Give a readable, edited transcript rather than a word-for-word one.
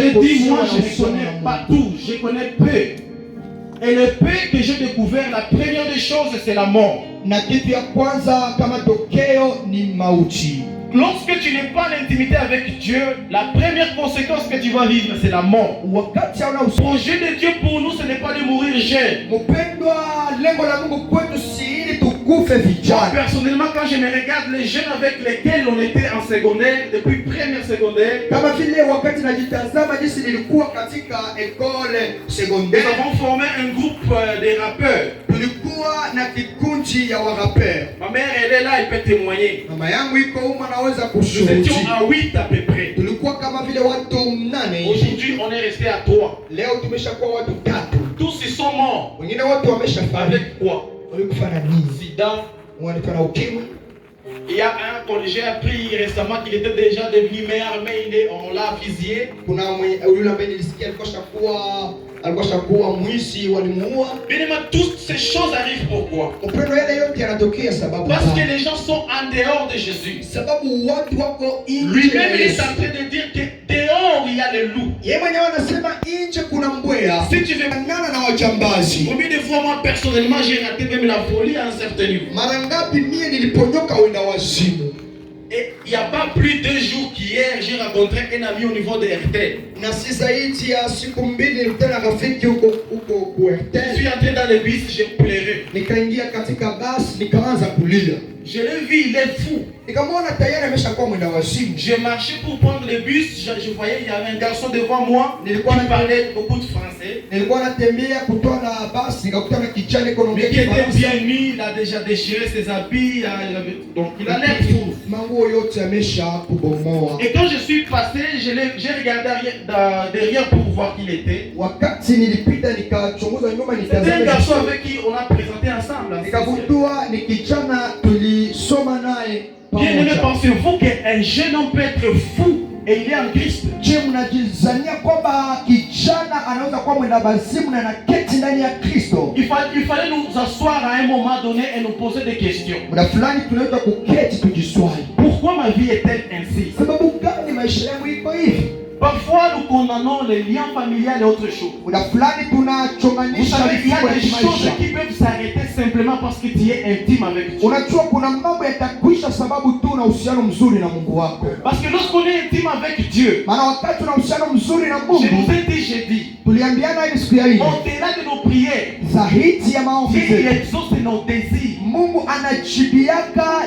l'ai dit, moi je ne connais pas tout, je connais peu. Et le peu que j'ai découvert, la première des choses, c'est la mort. Na kitu ya kwanza kama tokeo ni mauti. Lorsque tu n'es pas en intimité avec Dieu, la première conséquence que tu vas vivre, c'est la mort. Wakati hauna Le projet de Dieu pour nous, ce n'est pas de mourir jeune. mpendwa, lengo la Mungu kwetu si ili tukufe Moi, vijana. personnellement, quand je me regarde les jeunes avec lesquels on était en secondaire, depuis première secondaire, Kama vile wakati najitazama jinsi nilikuwa katika ekole nous secondaire, avons formé un groupe de rappeurs. tulikuwa na kikundi ya warapeur. Ma mère, elle est là, elle peut témoigner. Mama yangu iko huko, naweza Nous étions kushuhudia. à 8 à peu près. Tulikuwa kama vile watu 8 hivi. Aujourd'hui, on est resté à 3. Leo tumeshakuwa watu 3. Tous ils sont morts. Wengine wote wameshafariki. Avec quoi? Walikufa na nini? Sida. Walikufa na ukimwi. Il y a un que j'ai appris récemment qu'il était déjà devenu maire, mais on l'a fusillé. Kuna yule ambaye nilisikia alikuwa shakuwa mwizi, walimuua. Bien évidemment, toutes ces choses arrivent pourquoi? Upendo yale yote yanatokea sababu Parce que les gens sont en dehors de Jésus. sababu watu wako nje. Lui-même, il est en train de dire que dehors, il y a les loups. Yeye mwenyewe anasema nje kuna mbweha. Si tu veux Nana na wajambazi. combien de fois, moi, personnellement, j'ai raté même la folie à un certain niveau. Mara ngapi mie niliponyoka wenda wazimu. Et il n'y a pas plus de 2 jours qu'hier, j'ai rencontré un ami au niveau de RTL. Na si zaidi ya siku mbili nilikutana na rafiki huko Je RTL. suis entré dans le bus, j'ai pleuré. Nikaingia katika basi nikaanza kulia. Je l'ai vu, il est fou. Nikamwona tayari ameshakuwa mwenda wazimu. J'ai marché pour prendre le bus, je voyais il y avait un garçon devant moi qui parlait beaucoup de français. Nilikuwa natembea kutoa na basi nikakutana na kijana iko Mais qui était bien mis, il a déjà déchiré ses habits, donc il a l'air fou. manguo yote amesha kubomoa. Et quand je suis passé, j'ai regardé derrière pour voir qui il était. Wakati nilipita nikachunguza nyuma C'était un nitazama. garçon avec qui on a présenté ensemble. Nikagundua ni kijana tulisoma naye. Bien aimé, pensez-vous qu'un jeune homme peut être fou et il est en Christ? Je, mnajizania kwamba kijana anaweza kuwa mwenda bazimu na anaketi ndani ya Kristo? Il fallait nous asseoir à un moment donné et nous poser des questions. Muda fulani tunaweza kuketi tujiswali. Pourquoi ma vie est-elle ainsi? Sababu gani maisha yangu iko hivi? Parfois nous condamnons les liens familiales et autres choses. Muda fulani Vous tunachonganisha savez, il y a vifungo des vya choses maisha. qui peuvent s'arrêter simplement parce que tu es intime avec Dieu. Unajua kuna mambo yatakwisha sababu tu una uhusiano mzuri na Mungu wako. Parce que lorsqu'on est intime avec Dieu, Maana wakati una uhusiano mzuri na je vous Mungu, ai dit, j'ai dit, tuliambiana hivi siku ya hii, au-delà de nos prières, zaidi ya maombi Dieu il zetu, exauce nos désirs. Mungu anajibiaka